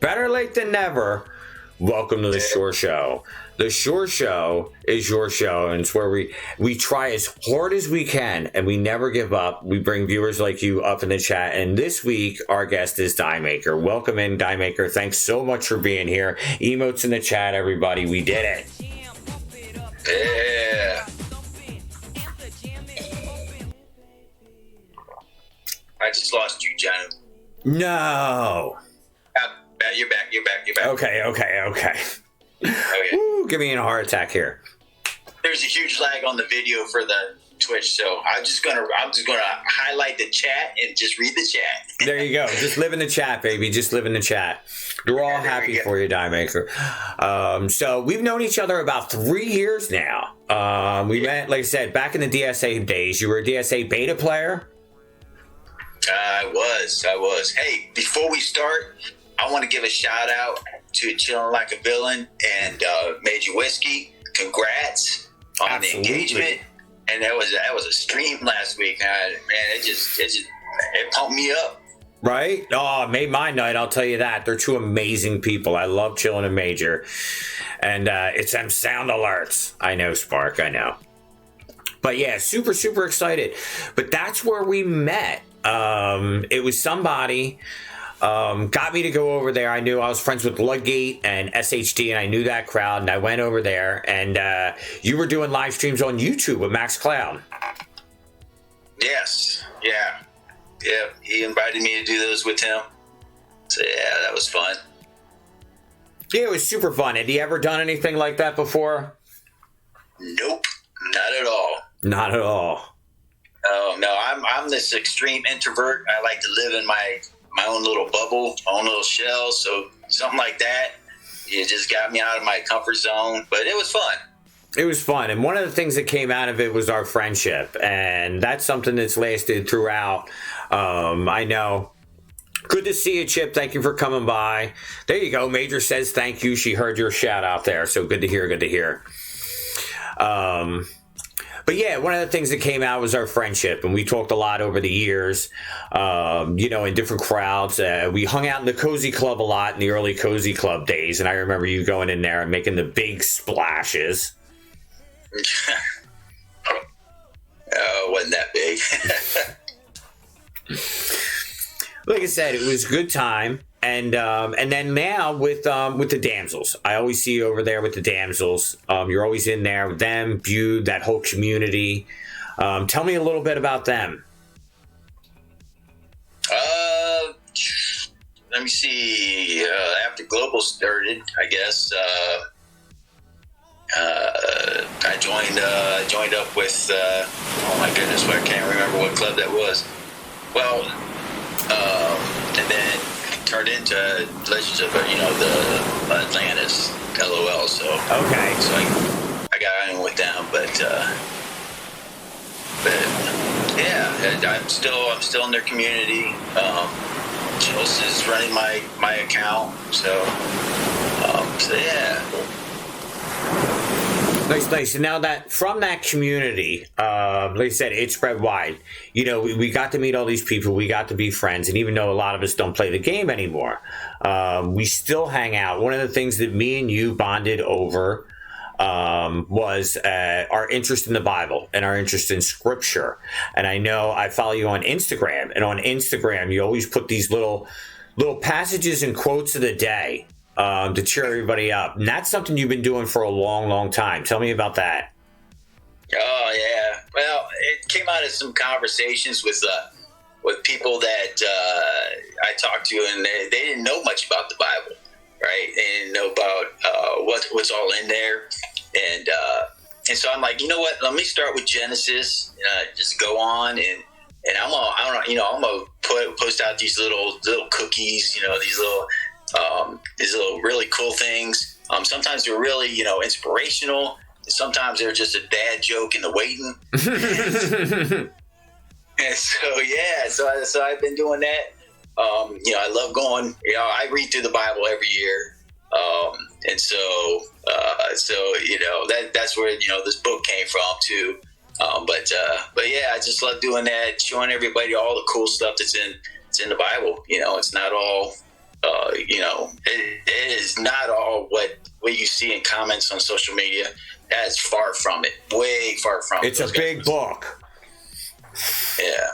Better late than never. Welcome to the Shore Show. The Shore Show is your show, and it's where we try as hard as we can, and we never give up. We bring viewers like you up in the chat, and this week, our guest is Diemaker. Welcome in, Diemaker. Thanks so much for being here. Emotes in the chat, everybody. We did it. Yeah. I just lost you, John. No. You're back. Okay. Okay. Woo, give me a heart attack here. There's a huge lag on the video for the Twitch, so I'm just gonna highlight the chat and just read the chat. There you go. Just live in the chat, baby. Just live in the chat. We're all happy for you, Diemaker. So we've known each other about 3 years now. We met, like I said, back in the DSA days. You were a DSA beta player? I was. Hey, before we start, I want to give a shout out to Chillin' Like a Villain and Major Whiskey. Congrats on the engagement. And that was a stream last week. Man, it pumped me up. Right? Oh, it made my night, I'll tell you that. They're two amazing people. I love Chillin' and Major. And it's them sound alerts. I know, Spark, I know. But yeah, super, super excited. But that's where we met. It was somebody got me to go over there. I knew I was friends with Ludgate and SHD, and I knew that crowd, and I went over there, and you were doing live streams on YouTube with Max Cloud. Yes. Yeah. He invited me to do those with him. So yeah, that was fun. Yeah, it was super fun. Had you ever done anything like that before? Nope. Not at all. Not at all. Oh no, I'm this extreme introvert. I like to live in my own little bubble, my own little shell. So something like that, it just got me out of my comfort zone. But it was fun. It was fun, and one of the things that came out of it was our friendship, and that's something that's lasted throughout. I know. Good to see you, Chip. Thank you for coming by. There you go. Major says thank you. She heard your shout out there, so good to hear. Good to hear. But yeah, one of the things that came out was our friendship, and we talked a lot over the years, in different crowds. We hung out in the Cozy Club a lot in the early Cozy Club days, and I remember you going in there and making the big splashes. Wasn't that big. Like I said, it was a good time. And then now with the damsels, I always see you over there with the damsels. You're always in there with them, Bude, that whole community. Tell me a little bit about them. Let me see. After Global started, I guess I joined up with. Oh my goodness, I can't remember what club that was. Well, and then turned into Legends of the Atlantis, LOL. So okay, so I got in with them, but yeah, I'm still in their community. Chills is running my account, so yeah. Nice. And now that from that community, like I said, it spread wide. We got to meet all these people. We got to be friends. And even though a lot of us don't play the game anymore, we still hang out. One of the things that me and you bonded over was our interest in the Bible and our interest in Scripture. And I know I follow you on Instagram. And on Instagram, you always put these little passages and quotes of the day. To cheer everybody up. And that's something you've been doing for a long, long time. Tell me about that. Oh, yeah. Well, it came out of some conversations with people that I talked to, and they didn't know much about the Bible, right? They didn't know about what's all in there. And so I'm like, you know what? Let me start with Genesis, just go on, and I'm gonna post out these little cookies, these little really cool things. Sometimes they're really, inspirational. Sometimes they're just a dad joke in the waiting. And so I've been doing that. I love going. I read through the Bible every year, and so that's where this book came from too. But yeah, I just love doing that, showing everybody all the cool stuff that's in the Bible. It's not all it is not all what you see in comments on social media. That's far from it. Way far from it. It's a big book. Yeah.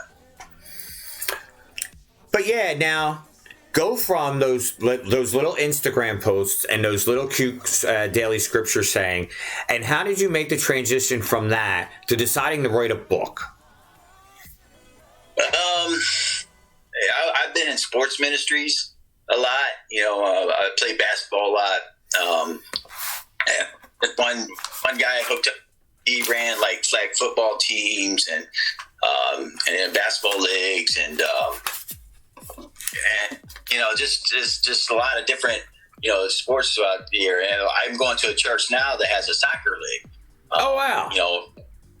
But yeah, now go from those little Instagram posts and those little cute daily scripture saying, and how did you make the transition from that to deciding to write a book? I've been in sports ministries a lot. I play basketball a lot. One guy I hooked up. He ran like flag football teams and basketball leagues and just a lot of different sports throughout the year. And I'm going to a church now that has a soccer league. Oh wow!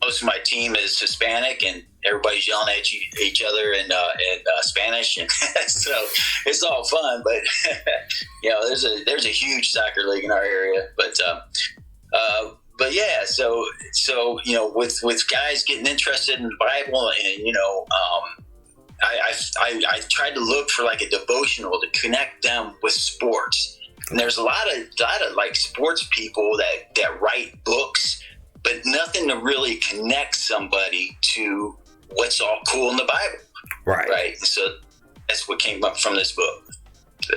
Most of my team is Hispanic, and everybody's yelling at each other in Spanish, and so it's all fun. But there's a huge soccer league in our area. But yeah, so with guys getting interested in the Bible, and I tried to look for like a devotional to connect them with sports. And there's a lot of like sports people that write books, but nothing to really connect somebody to what's all cool in the Bible. Right. So that's what came up from this book. So.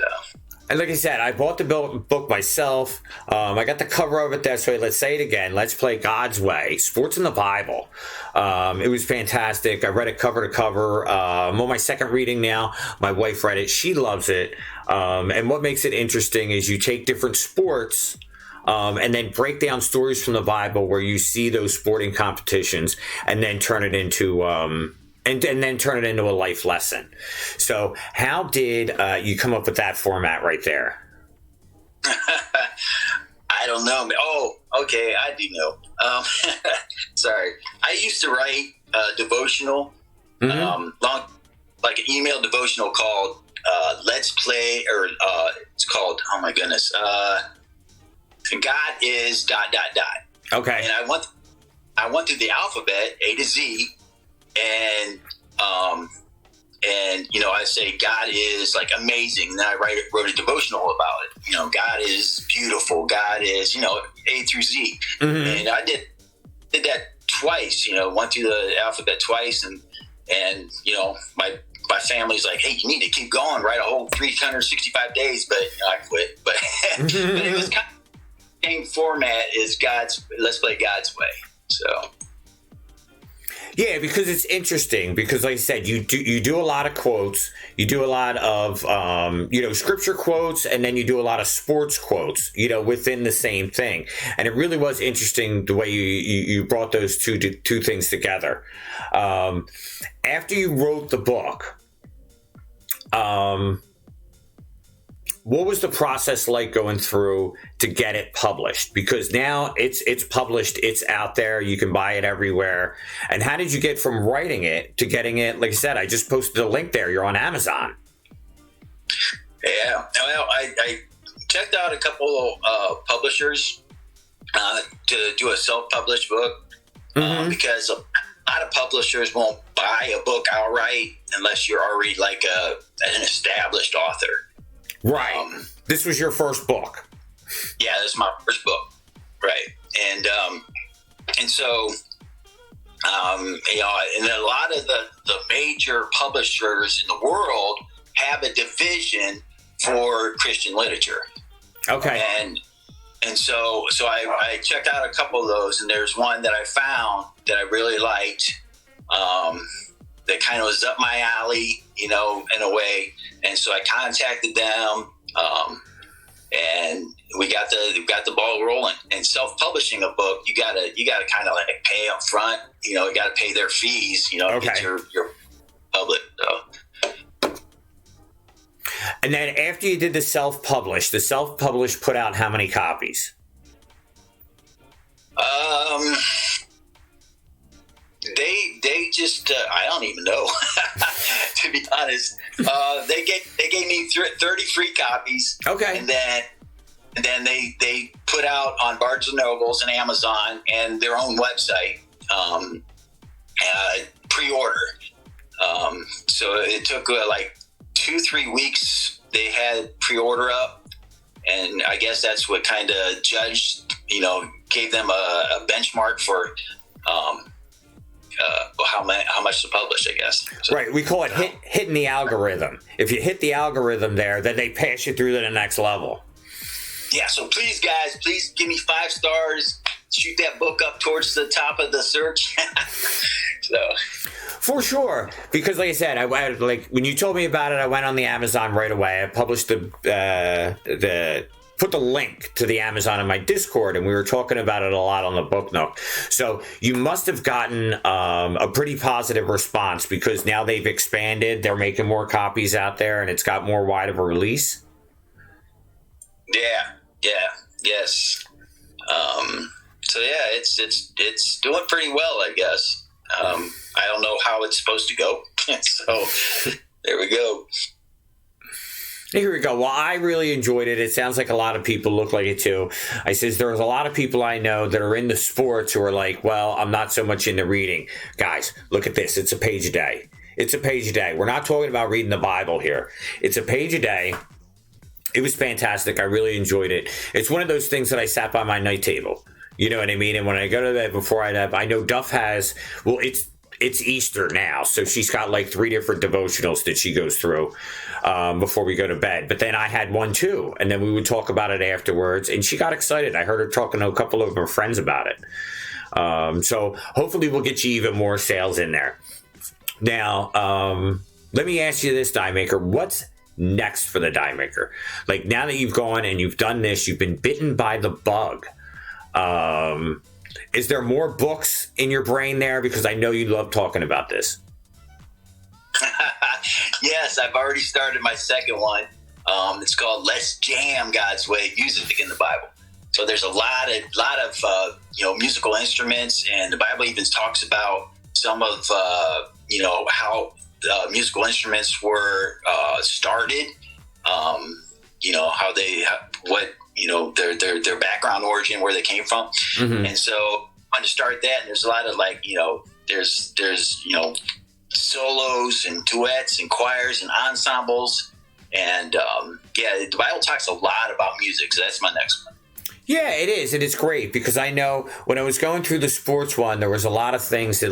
And like I said, I bought the book myself. I got the cover of it this way. Let's say it again. Let's play God's way. Sports in the Bible. It was fantastic. I read it cover to cover. I'm on my second reading now. My wife read it. She loves it. And what makes it interesting is you take different sports and then break down stories from the Bible where you see those sporting competitions and then turn it into and then turn it into a life lesson. So how did you come up with that format right there? I don't know. Oh, okay. I do know. Sorry. I used to write devotional, like an email devotional called Let's Play, or it's called, oh my goodness, God is ... Okay. And I went through the alphabet A to Z, and I say God is like amazing. And then I wrote a devotional about it. God is beautiful. God is A through Z. Mm-hmm. And I did that twice. Went through the alphabet twice, and my family's like, hey, you need to keep going, write a whole 365 days. But I quit. But but it was kind of the same format is Let's Play God's Way. So. Yeah, because it's interesting. Because, like I said, you do a lot of quotes, you do a lot of scripture quotes, and then you do a lot of sports quotes, within the same thing. And it really was interesting the way you brought those two things together. After you wrote the book, what was the process like going through to get it published? Because now it's published, it's out there, you can buy it everywhere. And how did you get from writing it to getting it? Like I said, I just posted a link there. You're on Amazon. Yeah. Well, I checked out a couple of publishers to do a self-published book, because a lot of publishers won't buy a book outright unless you're already like an established author. Right. This was your first book. Yeah, this is my first book. Right. And so, and a lot of the major publishers in the world have a division for Christian literature. Okay. And so I checked out a couple of those, and there's one that I found that I really liked, that kind of was up my alley, in a way. And so I contacted them, and we got the ball rolling. And self-publishing a book, you gotta kind of like pay up front. You got to pay their fees. To get your public. So. And then after you did the self-published put out how many copies? They just I don't even know. To be honest, they gave me 30 free copies. Okay, and then they put out on Barnes and Nobles and Amazon and their own website pre-order. So it took like 2-3 weeks they had pre-order up, and I guess that's what kind of judged, gave them a benchmark for how much to publish, I guess. So, right. We call it hitting the algorithm. If you hit the algorithm there, then they pass you through to the next level. Yeah. So please, guys, please give me 5 stars. Shoot that book up towards the top of the search. So. For sure, because like I said, I like when you told me about it, I went on the Amazon right away. I published put the link to the Amazon in my Discord, and we were talking about it a lot on the Book Nook. So you must have gotten a pretty positive response, because now they've expanded. They're making more copies out there, and it's got more wide of a release. Yes. So yeah, it's doing pretty well, I guess. I don't know how it's supposed to go. So there we go. Here we go. Well, I really enjoyed it. It sounds like a lot of people look like it too. I says there's a lot of people I know that are into sports who are like, well, I'm not so much into reading. Guys, look at this. It's a page a day. It's a page a day. We're not talking about reading the Bible here. It's a page a day. It was fantastic. I really enjoyed it. It's one of those things that I sat by my night table. You know what I mean? And when I go to bed before I know Duff has, well, it's Easter now, so she's got like 3 different devotionals that she goes through before we go to bed. But then I had one too, and then we would talk about it afterwards, and she got excited. I heard her talking to a couple of her friends about it. So hopefully we'll get you even more sales in there. Now, let me ask you this, Diemaker. What's next for the Diemaker? Like, now that you've gone and you've done this, you've been bitten by the bug. Is there more books in your brain there? Because I know you love talking about this. Yes, I've already started my second one. It's called "Let's Jam God's Way: Music in the Bible." So there's a lot of musical instruments, and the Bible even talks about some of how musical instruments were started. Their background origin, where they came from. Mm-hmm. And so I wanted to start that, and there's a lot of there's solos and duets and choirs and ensembles, and the Bible talks a lot about music, so that's my next one. Yeah, it is, and it's great, because I know when I was going through the sports one, there was a lot of things that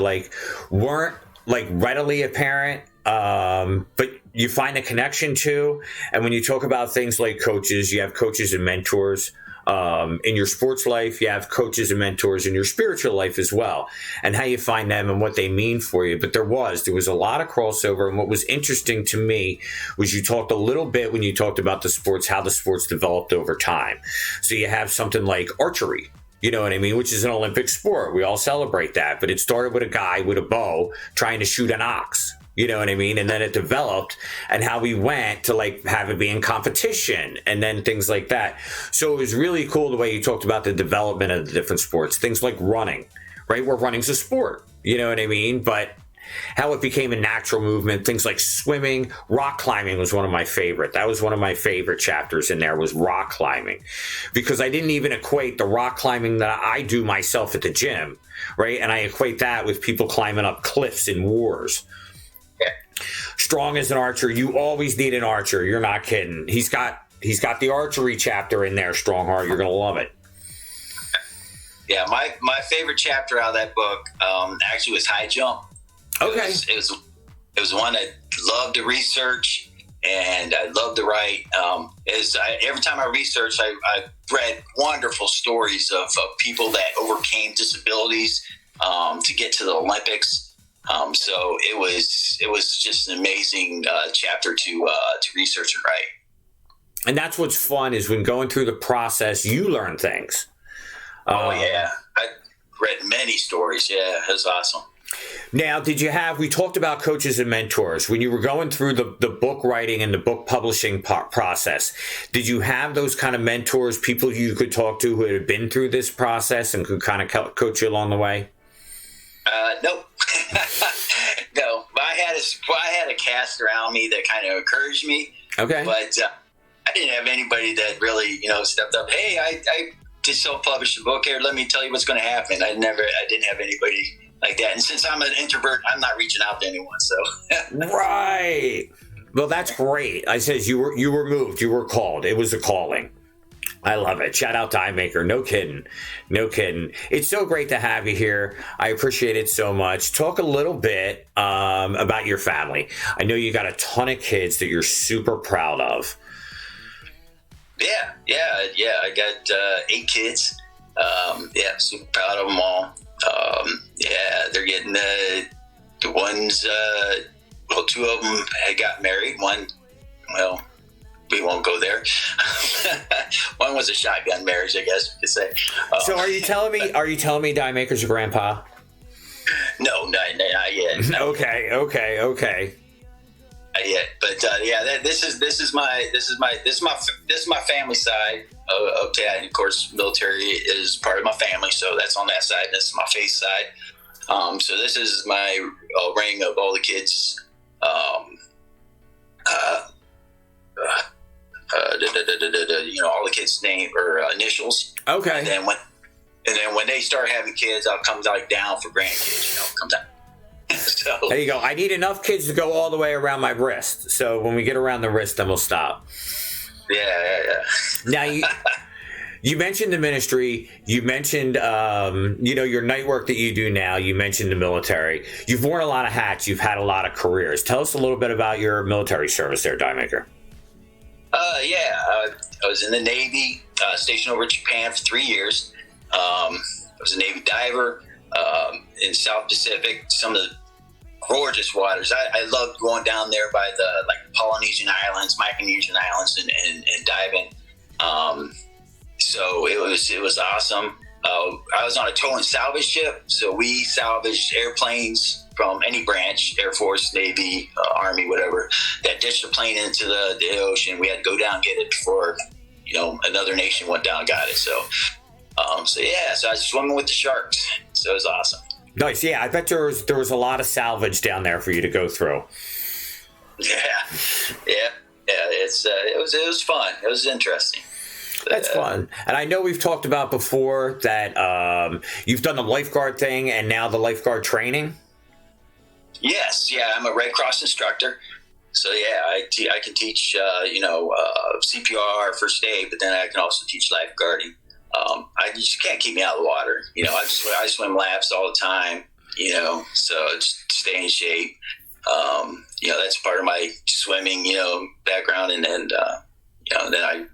weren't readily apparent, but you find a connection to. And when you talk about things like coaches, you have coaches and mentors in your sports life. You have coaches and mentors in your spiritual life as well, and how you find them and what they mean for you. But there was a lot of crossover. And what was interesting to me was you talked a little bit, when you talked about the sports, how the sports developed over time. So you have something like archery, you know what I mean, which is an Olympic sport. We all celebrate that. But it started with a guy with a bow trying to shoot an ox. You know what I mean? And then it developed, and how we went to have it be in competition, and then things like that. So it was really cool the way you talked about the development of the different sports. Things like running, right? Where running's a sport, you know what I mean? But how it became a natural movement. Things like swimming, rock climbing was one of my favorite. That was one of my favorite chapters in there, was rock climbing, because I didn't even equate the rock climbing that I do myself at the gym, right? And I equate that with people climbing up cliffs in wars. Strong as an archer. You always need an archer. You're not kidding. He's got the archery chapter in there, Strongheart. You're gonna love it. Yeah, my favorite chapter out of that book actually was high jump. Okay. It was one I loved to research, and I loved to write. Every time I researched, I read wonderful stories of people that overcame disabilities to get to the Olympics. So it was just an amazing chapter to research and write. And that's what's fun, is when going through the process, you learn things. Yeah, I read many stories. Yeah, it was awesome. Now, we talked about coaches and mentors. When you were going through the book writing and the book publishing process, did you have those kind of mentors, people you could talk to who had been through this process and could kind of coach you along the way? Nope. No, but I had a cast around me that kind of encouraged me. Okay. But I didn't have anybody that really, stepped up. Hey, I just self-published a book here. Let me tell you what's going to happen. I didn't have anybody like that. And since I'm an introvert, I'm not reaching out to anyone. So. Right. Well, that's great. I says you were moved. You were called. It was a calling. I love it. Shout out Diemaker. No kidding. No kidding. It's so great to have you here. I appreciate it so much. Talk a little bit about your family. I know you got a ton of kids that you're super proud of. Yeah. I got 8 kids. Super proud of them all. They're getting the ones. 2 of them had got married. One, well, we won't go there. One was a shotgun marriage, I guess you could say. So are you telling me Diemaker's your grandpa? No, not yet. No. Okay. Not yet. But this is my family side of dad. And of course, military is part of my family, so that's on that side. This is my faith side. So this is my ring of all the kids. All the kids' name or initials. Okay. And then when they start having kids, I'll come down for grandkids. Come down. So there you go. I need enough kids to go all the way around my wrist. So when we get around the wrist, then we'll stop. Yeah. Now you mentioned the ministry. You mentioned your night work that you do now. You mentioned the military. You've worn a lot of hats. You've had a lot of careers. Tell us a little bit about your military service there, Diemaker. I was in the Navy, stationed over in Japan for 3 years. I was a Navy diver in South Pacific, some of the gorgeous waters. I loved going down there by the Polynesian Islands, Micronesian Islands, and diving. So it was awesome. I was on a tow and salvage ship, so we salvaged airplanes from any branch, Air Force, Navy, Army, whatever, that ditched a plane into the ocean. We had to go down and get it before, another nation went down and got it. So I was swimming with the sharks. So it was awesome. Nice. Yeah, I bet there was a lot of salvage down there for you to go through. Yeah. It was fun. It was interesting. That's fun. And I know we've talked about before that you've done the lifeguard thing and now the lifeguard training. Yes. Yeah. I'm a Red Cross instructor. So I can teach, CPR, first aid, but then I can also teach lifeguarding. You just can't keep me out of the water. I swim laps all the time, so just stay in shape. That's part of my swimming, background. And then I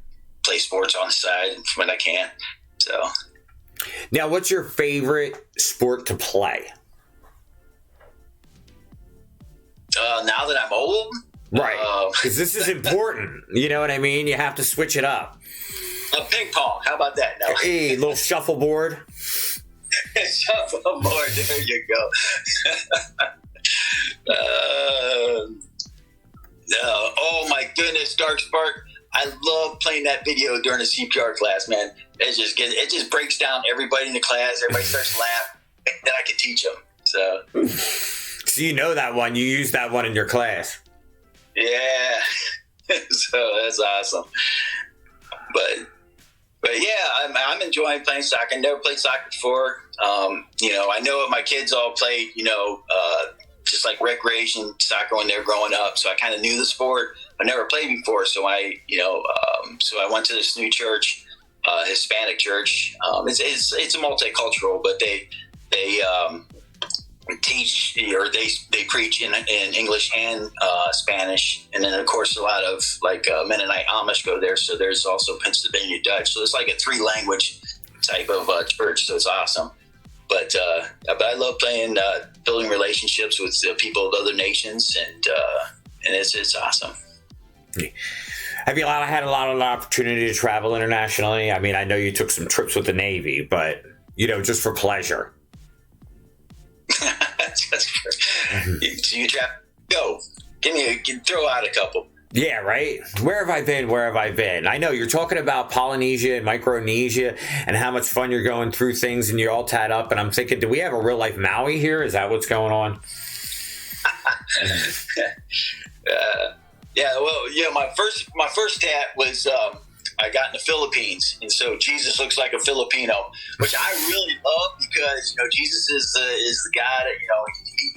play sports on the side when I can. So now, what's your favorite sport to play? Now that I'm old, right? Because this is important. You know what I mean? You have to switch it up. Ping pong. How about that? No. Hey, little shuffleboard. Shuffleboard. There you go. Oh my goodness, Dark Spark. I love playing that video during a CPR class, man. It just breaks down everybody in the class. Everybody starts laughing. Then I can teach them. So you know that one. You use that one in your class. Yeah. So that's awesome. But yeah, I'm enjoying playing soccer. I never played soccer before. I know my kids all played, just like recreation soccer when they were growing up. So I kind of knew the sport. I never played before. So I went to this new church, Hispanic church. It's a multicultural, but they teach or they preach in English and Spanish, and then of course a lot of Mennonite Amish go there. So there's also Pennsylvania Dutch. So it's like a 3-language type of church. So it's awesome. But I love playing, building relationships with people of other nations, and it's awesome. Have you had a lot of opportunity to travel internationally? I mean, I know you took some trips with the Navy, but just for pleasure. So you travel? Go. Throw out a couple. Yeah, right? Where have I been? I know you're talking about Polynesia and Micronesia and how much fun you're going through things and you're all tied up. And I'm thinking, do we have a real life Maui here? Is that what's going on? My first tat was I got in the Philippines, and so Jesus looks like a Filipino, which I really love because Jesus is the God.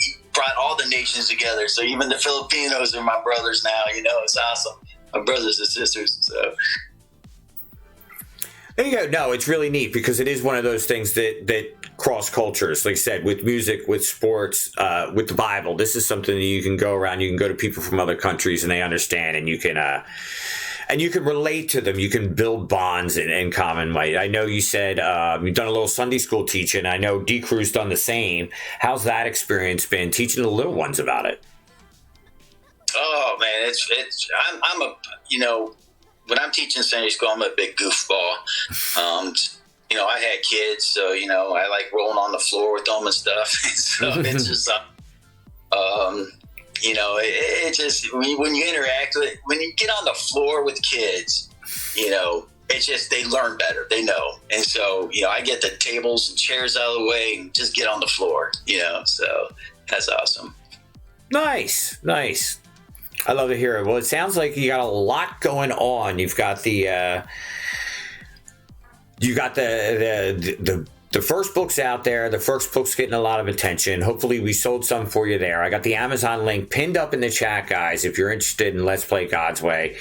He brought all the nations together. So even the Filipinos are my brothers now. It's awesome. My brothers and sisters. So. There you go. No, it's really neat because it is one of those things that cross cultures, like I said, with music, with sports, with the Bible. This is something that you can go around. You can go to people from other countries and they understand, and you can relate to them. You can build bonds in common way. I know you said you've done a little Sunday school teaching. I know D Crew's done the same. How's that experience been teaching the little ones about it? Oh man, I'm a when I'm teaching Sunday school, I'm a big goofball. I had kids, so I like rolling on the floor with them and stuff. So it's just, it just when you interact with, when you get on the floor with kids, it's just they learn better, they know, and so I get the tables and chairs out of the way and just get on the floor, So that's awesome. Nice. I love to hear it. Well, it sounds like you got a lot going on. You've got the first book's out there. The first book's getting a lot of attention. Hopefully we sold some for you there. I got the Amazon link pinned up in the chat, guys, if you're interested in Let's Play God's Way.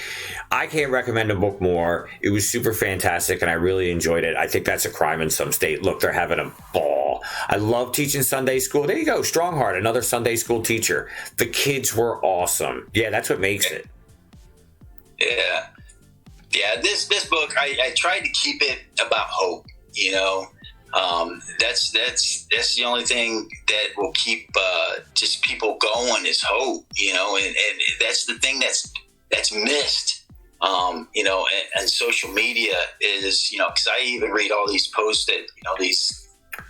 I can't recommend a book more. It was super fantastic, and I really enjoyed it. I think that's a crime in some state. Look, they're having a ball. I love teaching Sunday school. There you go, Strongheart, another Sunday school teacher. The kids were awesome. Yeah, that's what makes it. Yeah. This book, I tried to keep it about hope. That's the only thing that will keep just people going is hope. And that's the thing that's missed. And social media is, because I even read all these posts that these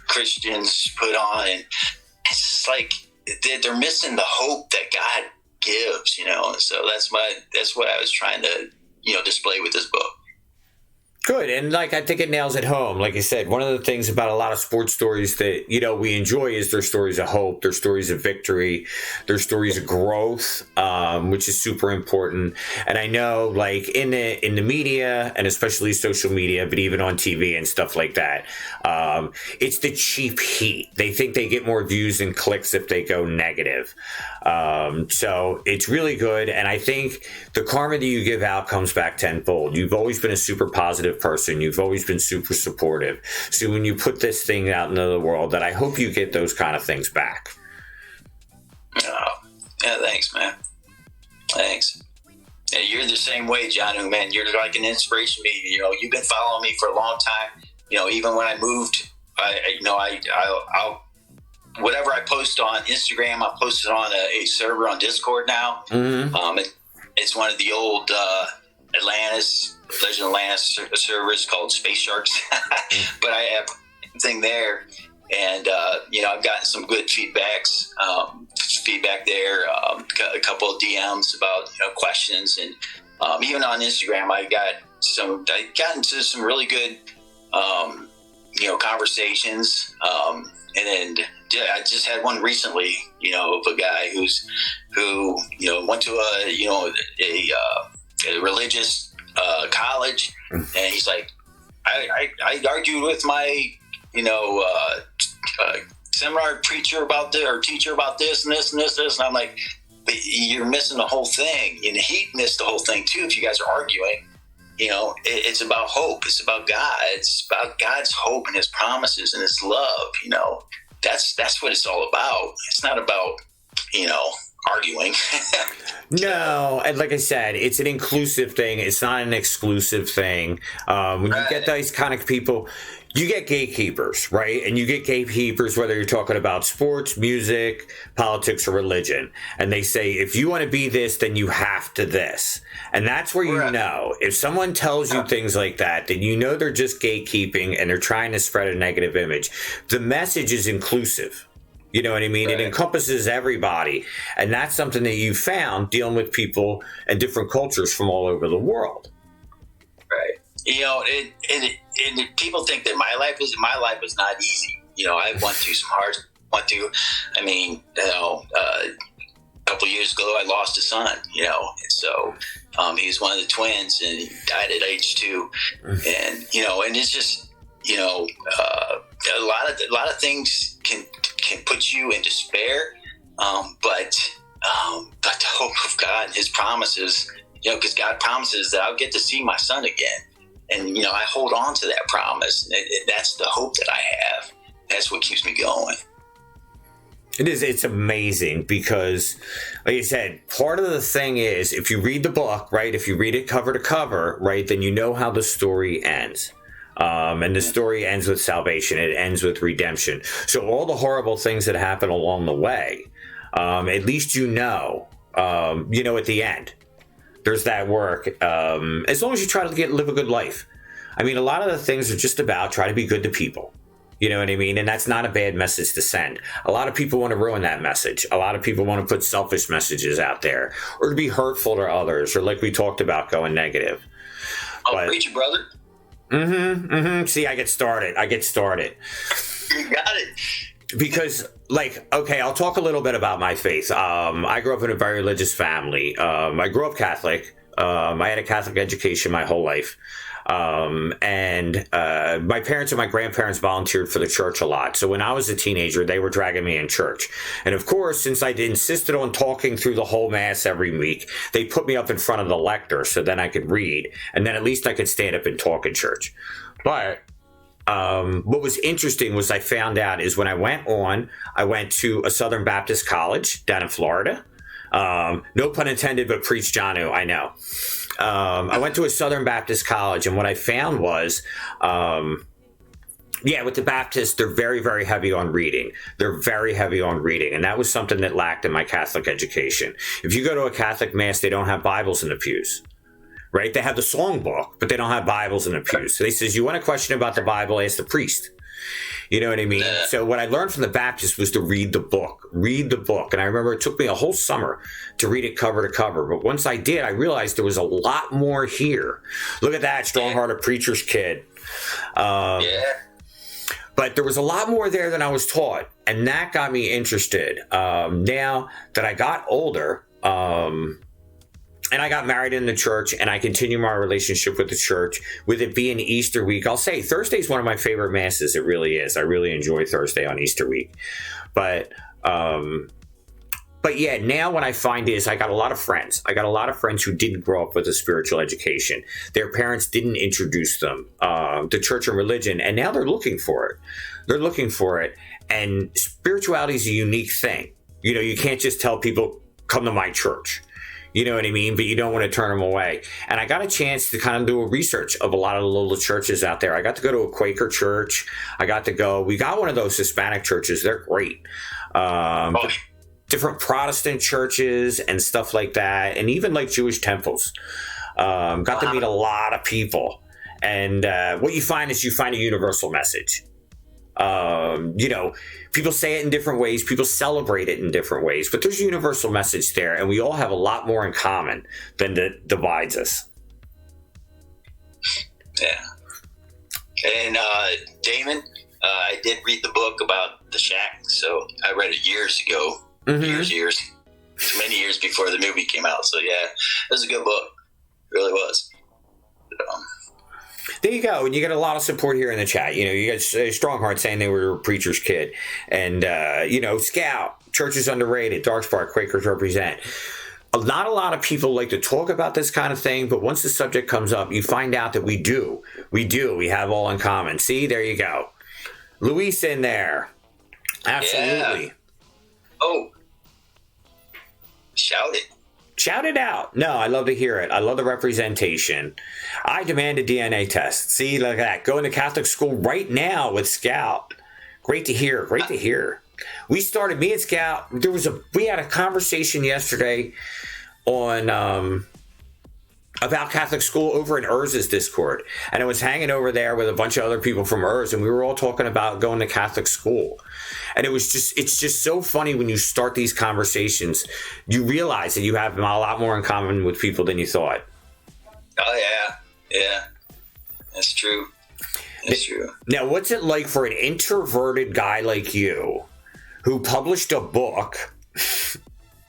Christians put on, and it's just like they're missing the hope that God gives. And so that's what I was trying to display with this book. Good. And I think it nails it home. Like I said, one of the things about a lot of sports stories that, we enjoy is their stories of hope, their stories of victory, their stories of growth, which is super important. And I know in the media, and especially social media, but even on TV and stuff like that, it's the cheap heat. They think they get more views and clicks if they go negative. So it's really good. And I think the karma that you give out comes back tenfold. You've always been a super positive person. You've always been super supportive. So when you put this thing out into the world, that I hope you get those kind of things back. Oh, yeah, thanks, man. Thanks. Yeah, you're the same way, John. Man, you're like an inspiration to me. You've been following me for a long time. Even when I moved, I'll whatever I post on Instagram, I post it on a server on Discord now. Mm-hmm. It's one of the old Legend of Atlantis servers called Space Sharks, but I have a thing there, and I've gotten some good feedback there, a couple of DMs about questions, and even on Instagram I got into some really good conversations, and then I just had one recently, of a guy who went to a religious college, and he's like, I argued with my seminar teacher about this and this and this, and I'm like, but you're missing the whole thing. And he missed the whole thing too. If you guys are arguing, it's about hope. It's about God. It's about God's hope and His promises and His love. That's what it's all about. It's not about arguing. No, and like I said, it's an inclusive thing. It's not an exclusive thing. When you get these kind of people, you get gatekeepers, right? And you get gatekeepers whether you're talking about sports, music, politics, or religion. And they say, if you want to be this, then you have to this. And that's where you know, if someone tells you things like that, then you know they're just gatekeeping and they're trying to spread a negative image. The message is inclusive. You know what I mean? Right. It encompasses everybody. And that's something that you found dealing with people and different cultures from all over the world. Right. And people think that my life was not easy. I went through some hard, a couple of years ago, I lost a son, and so he was one of the twins, and he died at age 2. And, and it's just, a lot of things can put you in despair. But the hope of God and His promises, because God promises that I'll get to see my son again, and I hold on to that promise. That's the hope that I have. That's what keeps me going. It is. It's amazing because, like you said, part of the thing is if you read the book, right? If you read it cover to cover, right, then you know how the story ends. And the story ends with salvation. It ends with redemption. So all the horrible things that happen along the way, at least at the end, there's that work. As long as you try to live a good life. I mean, a lot of the things are just about try to be good to people. You know what I mean? And that's not a bad message to send. A lot of people want to ruin that message. A lot of people want to put selfish messages out there or to be hurtful to others or, like we talked about, going negative. Preach it, brother. See, I get started. You got it. Because, I'll talk a little bit about my faith. I grew up in a very religious family. I grew up Catholic. I had a Catholic education my whole life. And my parents and my grandparents volunteered for the church a lot. So when I was a teenager, they were dragging me in church. And of course, since I insisted on talking through the whole mass every week, they put me up in front of the lector so then I could read. And then at least I could stand up and talk in church. But what was interesting was I found out is when I went to a Southern Baptist college down in Florida. No pun intended, but preach Johnu, I know. I went to a Southern Baptist college, and what I found was, with the Baptists, they're very, very heavy on reading. And that was something that lacked in my Catholic education. If you go to a Catholic mass, they don't have Bibles in the pews, right? They have the songbook, but they don't have Bibles in the pews. So they says, you want a question about the Bible, ask the priest. You know what I mean? So what I learned from the Baptist was to read the book. And I remember it took me a whole summer to read it cover to cover. But once I did, I realized there was a lot more here. Look at that, strong-hearted preacher's kid. But there was a lot more there than I was taught. And that got me interested. Now that I got older, and I got married in the church, and I continue my relationship with the church. With it being Easter week, I'll say Thursday is one of my favorite masses. It really is. I really enjoy Thursday on Easter week. But now what I find is I got a lot of friends. Who didn't grow up with a spiritual education. Their parents didn't introduce them to church and religion, and now they're looking for it. And spirituality is a unique thing. You can't just tell people, come to my church. You know what I mean? But you don't want to turn them away. And I got a chance to kind of do a research of a lot of the little churches out there. I got to go to a Quaker church. We got one of those Hispanic churches. They're great. Different Protestant churches and stuff like that. And even like Jewish temples. Got to meet a lot of people. And what you find is a universal message. People say it in different ways. People celebrate it in different ways, but there's a universal message there, and we all have a lot more in common than that divides us. Yeah. And Damon, I did read the book about the shack, so I read it years ago. Years. Many years before the movie came out. So yeah, it was a good book. It really was. There you go. And you get a lot of support here in the chat. You got Strongheart saying they were a preacher's kid. And, Scout, church is underrated. Dark Spark, Quakers represent. Not a lot of people like to talk about this kind of thing, but once the subject comes up, you find out that we do. We have all in common. See, there you go. Luis in there. Absolutely. Yeah. Oh. Shout it. Shout it out. No, I love to hear it. I love the representation. I demand a DNA test. See, look at that. Going to Catholic school right now with Scout. Great to hear. We started, me and Scout, we had a conversation yesterday on about Catholic school over in Urz's Discord. And I was hanging over there with a bunch of other people from Urz, and we were all talking about going to Catholic school. And it's just so funny when you start these conversations, you realize that you have a lot more in common with people than you thought. Oh, yeah. That's true. Now, what's it like for an introverted guy like you who published a book,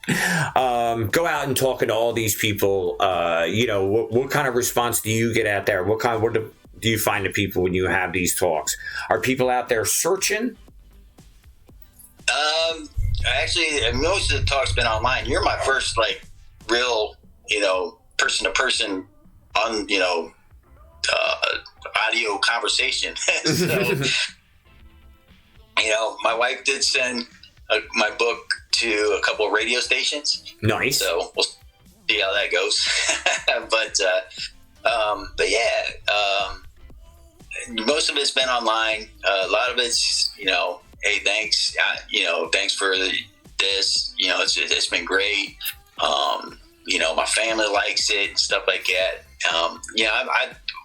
go out and talking to all these people? What kind of response do you get out there? What do you find to people when you have these talks? Are people out there searching? Actually, most of the talk's been online. You're my first like real, person to person on, audio conversation. So, my wife did send my book to a couple of radio stations. Nice. So we'll see how that goes. but yeah, most of it's been online. A lot of it's, hey, thanks, thanks for this. It's been great. My family likes it and stuff like that.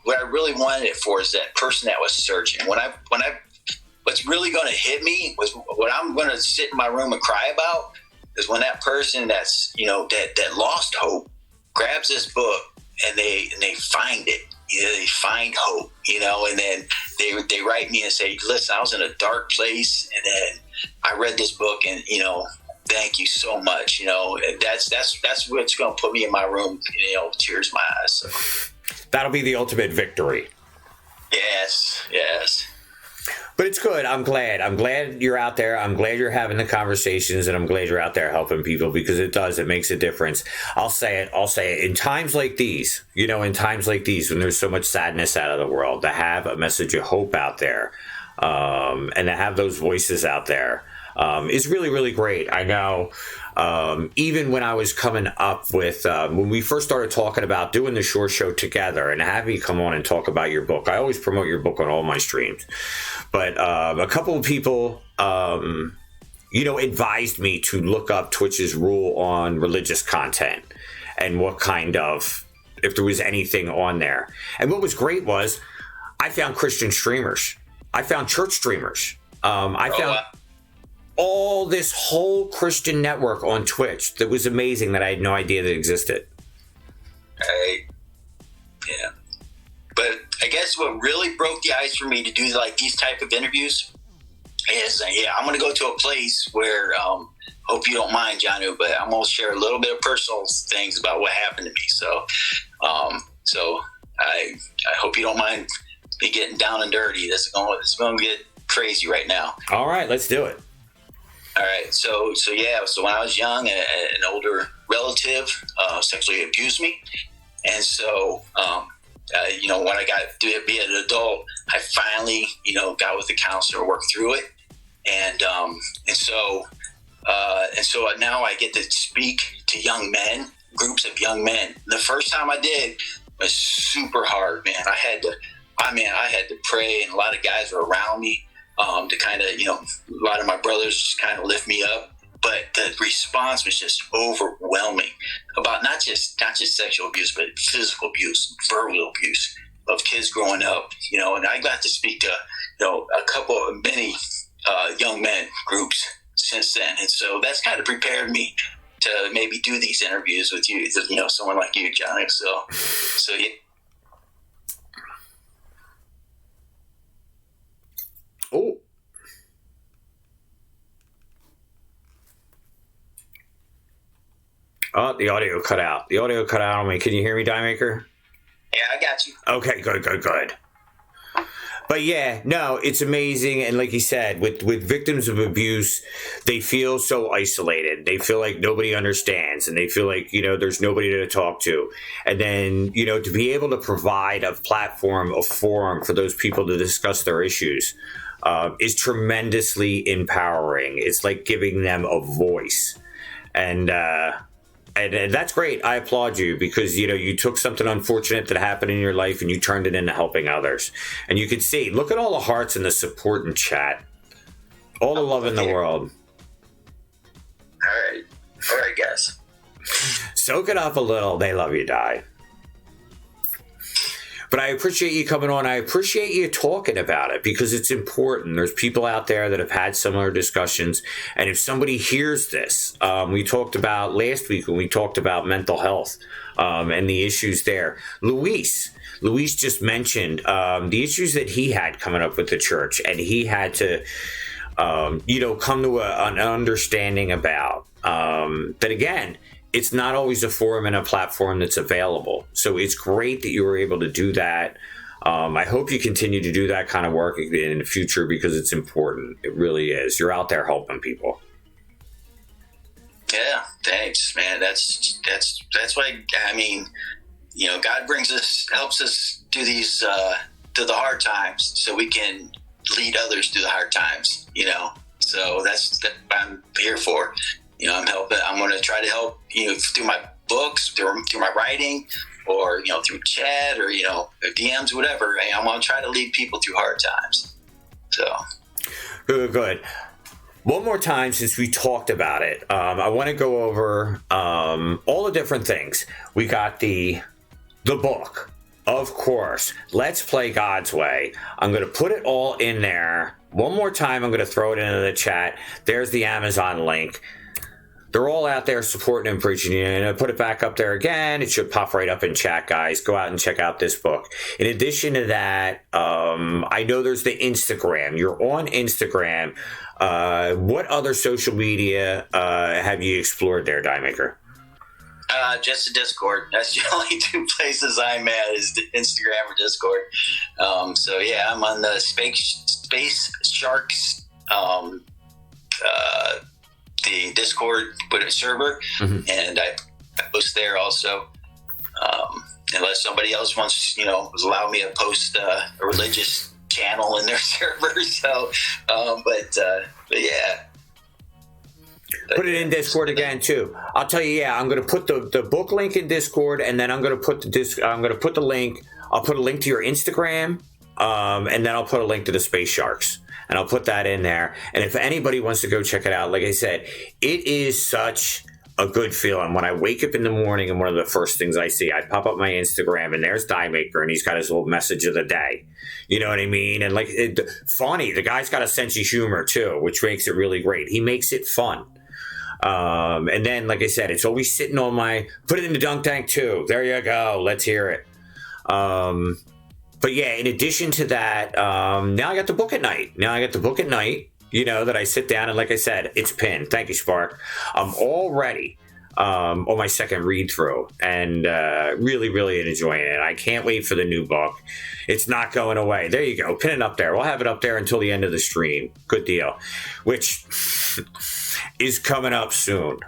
What I really wanted it for is that person that was searching. What's really going to hit me was what I'm going to sit in my room and cry about is when that person that's, that lost hope grabs this book and they find it. They find hope, and then they write me and say, listen, I was in a dark place and then I read this book and, thank you so much. That's what's going to put me in my room, tears in my eyes. So. That'll be the ultimate victory. Yes. But it's good. I'm glad you're out there. I'm glad you're having the conversations, and I'm glad you're out there helping people, because it makes a difference. I'll say it. In times like these, when there's so much sadness out of the world, to have a message of hope out there, and to have those voices out there, is really, really great. I know, even when I was coming up with, when we first started talking about doing the ShoreShow together and have you come on and talk about your book, I always promote your book on all my streams. But a couple of people, advised me to look up Twitch's rule on religious content and what kind of, if there was anything on there. And what was great was I found Christian streamers. I found church streamers. I found all this whole Christian network on Twitch that was amazing, that I had no idea that existed. Right. Yeah. But I guess what really broke the ice for me to do like these type of interviews is, I'm going to go to a place where, hope you don't mind, Janu, but I'm going to share a little bit of personal things about what happened to me. So, I hope you don't mind me getting down and dirty. It's going to get crazy right now. All right, let's do it. All right. So when I was young, an older relative sexually abused me. And so, when I got to be an adult, I finally, got with the counselor, worked through it. And so now I get to speak to young men, groups of young men. The first time I did was super hard, man. I had to pray, and a lot of guys were around me. To kind of, a lot of my brothers just kind of lift me up, but the response was just overwhelming about not just sexual abuse, but physical abuse, verbal abuse of kids growing up, and I got to speak to, many young men groups since then. And so that's kind of prepared me to maybe do these interviews with you, someone like you, Johnny. So yeah. Oh, the audio cut out. The audio cut out on me. Can you hear me, Diemaker? Yeah, I got you. Okay, good. But yeah, no, it's amazing. And like you said, with victims of abuse, they feel so isolated. They feel like nobody understands, and they feel like, there's nobody to talk to. And then, to be able to provide a platform, a forum for those people to discuss their issues, is tremendously empowering. It's like giving them a voice. And that's great. I applaud you, because, you took something unfortunate that happened in your life and you turned it into helping others. And you can see, look at all the hearts and the support in chat. All the love in the world. All right, guys. Soak it up a little. They love you, Di. But I appreciate you coming on. I appreciate you talking about it, because it's important. There's people out there that have had similar discussions. And if somebody hears this, we talked about last week when we talked about mental health and the issues there. Luis just mentioned the issues that he had coming up with the church, and he had to, come to an understanding about that. Again, it's not always a forum and a platform that's available. So it's great that you were able to do that. I hope you continue to do that kind of work in the future, because it's important. It really is. You're out there helping people. Yeah, thanks, man. That's why, I mean, God helps us do these through the hard times, so we can lead others through the hard times. So that's what I'm here for. I'm helping. I'm going to try to help through my books, through my writing, or through chat, or DMs, whatever. I'm going to try to lead people through hard times. So good. One more time, since we talked about it, I want to go over all the different things. We got the book, of course. Let's Play God's Way. I'm going to put it all in there. One more time, I'm going to throw it into the chat. There's the Amazon link. They're all out there supporting and preaching you. And I put it back up there again. It should pop right up in chat, guys. Go out and check out this book. In addition to that, I know there's the Instagram. You're on Instagram. What other social media have you explored there, Diemaker? Just the Discord. That's the only two places I'm at, is the Instagram or Discord. So yeah, I'm on the Space Sharks, the Discord with a server, and I post there also. Unless somebody else wants, allow me to post a religious channel in their server. So, but yeah. Put it in Discord again too. I'll tell you, I'm going to put the book link in Discord, and then I'm going to put the link. I'll put a link to your Instagram, and then I'll put a link to the Space Sharks, and I'll put that in there. And if anybody wants to go check it out, like I said, it is such a good feeling when I wake up in the morning, and one of the first things I see, I pop up my Instagram, and there's Diemaker, and he's got his little message of the day. You know what I mean? And funny, the guy's got a sense of humor too, which makes it really great. He makes it fun. And then, like I said, it's always sitting on put it in the dunk tank too. There you go. Let's hear it. But yeah, in addition to that, now I got the book at night. That I sit down, and like I said, it's pinned. Thank you, Spark. I'm all ready on my second read through, and really, really enjoying it. I can't wait for the new book. It's not going away. There you go. Pin it up there. We'll have it up there until the end of the stream. Good deal. Which is coming up soon.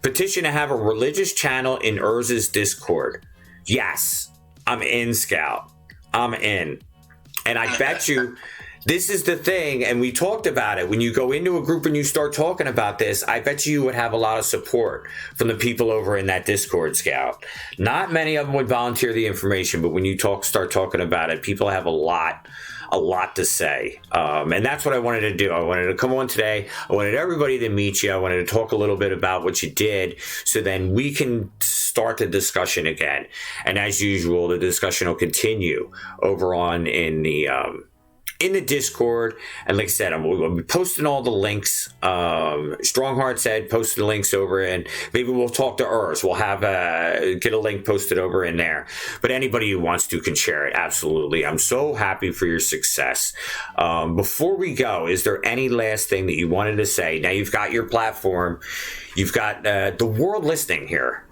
Petition to have a religious channel in Urz's Discord. Yes, I'm in, Scout. I'm in. And I bet you this is the thing, and we talked about it. When you go into a group and you start talking about this, I bet you would have a lot of support from the people over in that Discord, Scout. Not many of them would volunteer the information, but when you start talking about it, people have a lot to say. And that's what I wanted to do. I wanted to come on today. I wanted everybody to meet you. I wanted to talk a little bit about what you did, so then we can start the discussion again. And as usual, the discussion will continue over on in the Discord. And like I said, we'll be posting all the links. Strongheart said post the links over, and maybe we'll talk to Urs. We'll have get a link posted over in there. But anybody who wants to can share it. Absolutely. I'm so happy for your success. Before we go, is there any last thing that you wanted to say? Now you've got your platform. You've got the world listening here.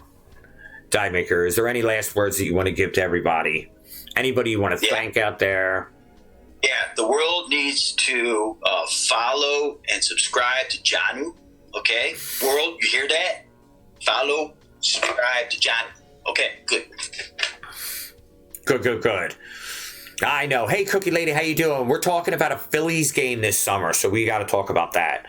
Diemaker, is there any last words that you want to give to everybody? Anybody you want to thank out there? Yeah, the world needs to follow and subscribe to Janu. Okay, world, you hear that? Follow, subscribe to Janu. Okay, good. Good. I know. Hey, Cookie Lady, how you doing? We're talking about a Phillies game this summer, so we got to talk about that.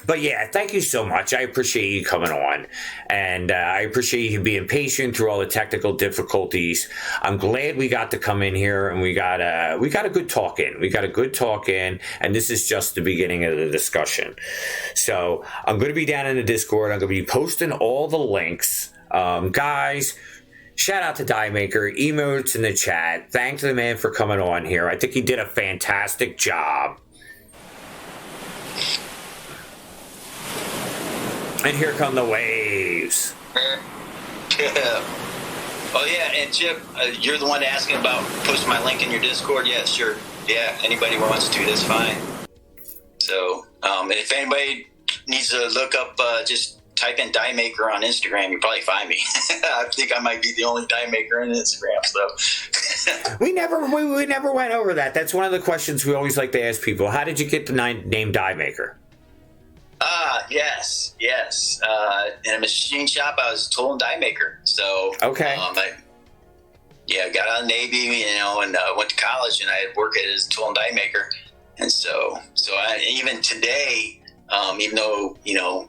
But yeah, thank you so much. I appreciate you coming on, and I appreciate you being patient through all the technical difficulties. I'm glad we got to come in here, and we got a good talk in. We got a good talk in, and this is just the beginning of the discussion. So I'm going to be down in the Discord. I'm going to be posting all the links, guys. Shout out to Diemaker, emotes in the chat. Thanks to the man for coming on here. I think he did a fantastic job. And here come the waves. Yeah. Oh, yeah, and Chip, you're the one asking about posting my link in your Discord. Yeah, sure. Yeah, anybody wants to, that's fine. So, and if anybody needs to look up, just type in Diemaker on Instagram, you probably find me. I think I might be the only Diemaker on Instagram, so. we never went over that. That's one of the questions we always like to ask people. How did you get the name Diemaker? Yes. In a machine shop, I was a tool and die maker. So Okay. I got out of the Navy, and went to college, and I had worked as a tool and die maker. And so even today, even though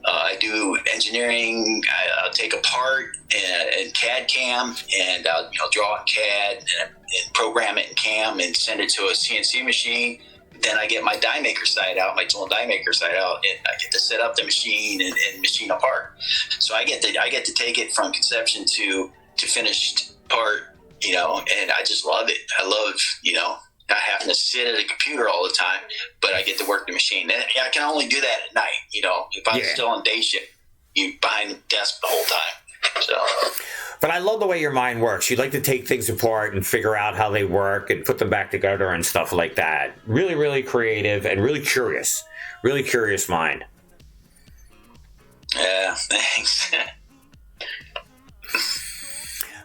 I do engineering, I'll take a part in CAD CAM, and I'll draw in CAD and program it in CAM and send it to a CNC machine. Then I get my die maker side out, my tool and die maker side out, and I get to set up the machine and machine apart. So I get to take it from conception to finished part, and I just love it. I love not having to sit at a computer all the time, but I get to work the machine. And I can only do that at night. If I'm still on day shift, you behind the desk the whole time. So. But I love the way your mind works. You like to take things apart and figure out how they work and put them back together and stuff like that. Really, really creative and really curious. Really curious mind. Yeah, thanks.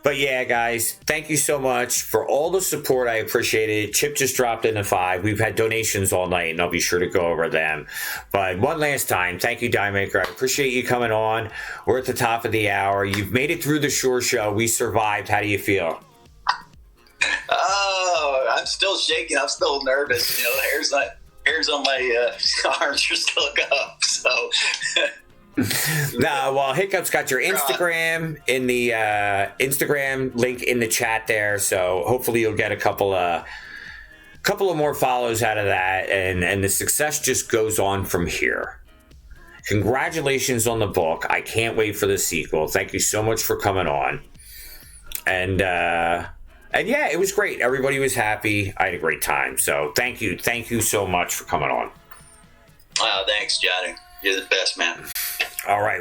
But yeah, guys, thank you so much for all the support. I appreciate it. Chip just dropped in a $5. We've had donations all night, and I'll be sure to go over them. But one last time, thank you, Diemaker. I appreciate you coming on. We're at the top of the hour. You've made it through the Show. We survived. How do you feel? Oh, I'm still shaking. I'm still nervous. Hairs on my arms are still up. So. No, well, Hiccup's got your Instagram in the Instagram link in the chat there, so hopefully you'll get a couple of more follows out of that, and the success just goes on from here. Congratulations on the book. I can't wait for the sequel. Thank you so much for coming on. And yeah, it was great. Everybody was happy. I had a great time. So thank you so much for coming on. Wow, thanks, Johnny. You're the best, man. All right.